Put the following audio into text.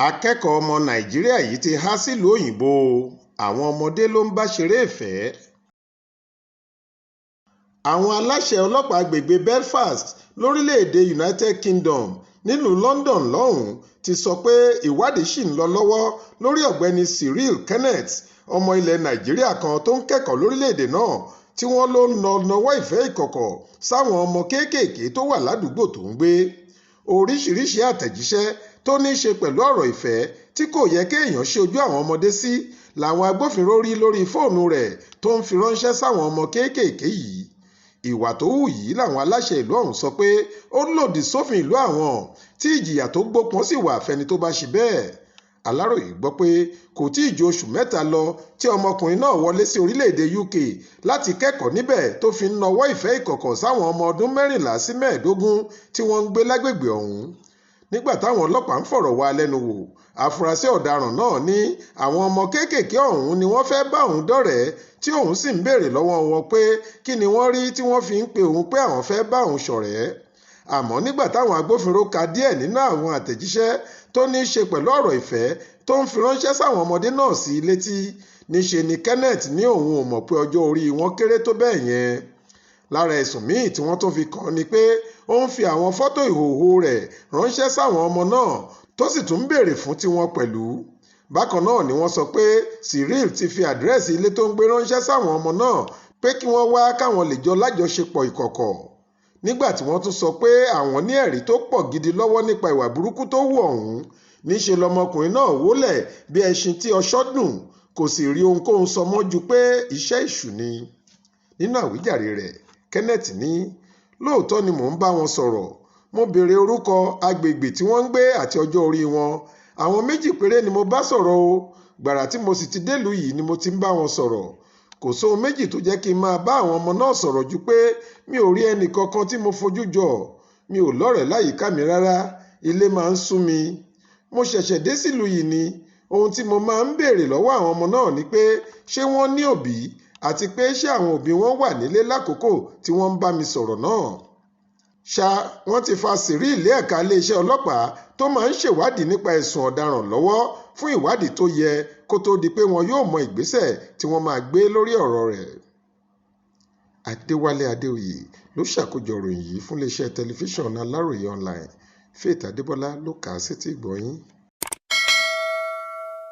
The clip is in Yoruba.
Akẹ́kọ̀ọ́ ọmọ Nàìjíríà yìí ti há sílùú òyìnbó àwọn ọmọdé ló ń bá ṣeré ìfẹ́. Àwọn aláṣẹ ọlọ́pàá agbègbè Belfast lórílẹ̀‐èdè United Kingdom nílùú London lọ́hùn-ún ti sọ pé ìwádìí ṣì ń lọ lọ́wọ́ lórí ọ̀gbẹ́ni Cyril Kenneth, ọmọ ilẹ̀ Nàìjíríà kan tó ń kẹ́kọ̀ọ́ lórílẹ̀‐èdè náà tí wọ́n ló ń nawọ́ ìfẹ́ ìkọ̀kọ̀ sáwọn ọmọ kéékèèké tó wà ládùúgbò tó ń gbé. Oríṣiríṣi àtẹ̀jíṣẹ́ tó ní í ṣe pẹ̀lú ọ̀rọ̀ ìfẹ́ tí kò yẹ kéèyàn ṣe ojú àwọn ọmọdé sí làwọn agbófinró rí lórí fóònù rẹ̀ tó ń fi ránṣẹ́ sáwọn ọmọ kéékèèké yìí. Ìwà tó hù yìí làwọn aláṣẹ ìlú ọ̀hún sọ pé ó lòdì sófin ìlú àwọn tí ìjìyà tó gbópọn sì wà fẹ́ni tó bá ṣe bẹ́ẹ̀. Aláròyé gbọ́ pé kò tí ì ju oṣù mẹ́ta lọ tí ọmọkùnrin náà wọlé sí orílẹ̀-èdè UK láti kẹ́kọ̀ọ́ níbẹ̀ tó fi ń nawọ́ ìfẹ́ ìkọ̀kọ̀ sáwọn ọmọ ọdún 14 sí 15 tí wọ́n ń gbé lágbègbè ọ̀hún. Nígbà táwọn ọlọ́pàá ń fọ̀rọ̀ wá lẹ́nu wò, àfúrásì ọ̀daràn náà ní àwọn ọmọ kéékèèké ọ̀hún ni wọ́n fẹ́ bá òun dọ̀rẹ́ tí òun sì ń béèrè lọ́wọ́ wọn pé kí ni wọ́n rí tí wọ́n fi ń pe òun pé àwọn fẹ́ bá òun ṣọ̀rẹ́. Àmọ́ nígbà táwọn agbófinró ka díẹ̀ nínú àwọn àtẹ̀jíṣẹ́ tó ní í ṣe pẹ̀lú ọ̀rọ̀ ìfẹ́ tó ń fi ránṣẹ́ sáwọn ọmọdé náà sí létí, níṣe ni Kenneth ní òun ò mọ̀ pé ọjọ́ orí wọn kéré tó bẹ́ẹ̀ yẹn. Lára ẹ̀sùn míì tí wọ́n tún fi kàn ni pé ó ń fi àwọn fọ́tò ìhòòhò rẹ̀ ránṣẹ́ sáwọn ọmọ náà tó sì tún ń béèrè fún tiwọn pẹ̀lú. Bákan náà ni wọ́n sọ pé Cyril ti fi àdírẹ́sì ilé tó ń gbé ránṣẹ́ sáwọn ọmọ náà pé kí wọ́n wá káwọn lè jọ lájọṣepọ̀ ìkọ̀kọ̀. Nígbà tí wọ́n tún sọ pé àwọn ní ẹ̀rí tó pọ̀ gidi lọ́wọ́ nípa ìwà burúkú tó hù ọ̀hún, níṣe lọmọkùnrin náà wólẹ̀ bí ẹṣin tí ọṣọ́ dùn, kò sì rí ohunkóhun sọ mọ́ ju pé iṣẹ́ èṣù ni. Nínú àwíjàre rẹ̀, Kenneth ní lóòótọ́ ni mò ń bá wọn sọ̀rọ̀, mo béèrè orúkọ, agbègbè tí wọ́n ń gbé àti ọjọ́ orí wọn. Àwọn 2 péré ni mo bá sọ̀rọ̀ o. Gbàrà tí mo sì ti délùú yìí ni mo ti ń bá wọn sọ̀rọ̀. Kò sóhun méjì tó jẹ́ kí n máa bá àwọn ọmọ náà sọ̀rọ̀ ju pé mi ò rí ẹnì kankan tí mo fojú jọ. Mi ò lọ́rẹ̀ẹ́ láyìíká mi rárá. Ilé máa ń sú mi. Mo ṣẹ̀ṣẹ̀ dé sílùú yìí ni. Ohun tí mo máa ń béèrè lọ́wọ́ àwọn ọmọ náà ni pé ṣé wọ́n ní òbí àti pé ṣé àwọn òbí wọn wà nílé lákòókò tí wọ́n ń bá mi sọ̀rọ̀ náà. Ṣá wọ́n ti fa Cyril ilé ẹ̀ka iléeṣẹ́ ọlọ́pàá tó máa ń ṣèwádìí nípa ẹ̀sùn ọ̀daràn lọ́wọ́ fún ìwádìí tó yẹ kó tó di pé wọn yóò mọ ìgbésẹ̀ tí wọ́n máa gbé lórí ọ̀rọ̀ rẹ̀. Adéwálé Adéoyè ló ṣàkójọ ìròyìn yìí fún iléeṣẹ́ tẹlifíṣàn Aláròyé online. Faith Adébọ́lá ló kà á sétí ìgbọ́ yín.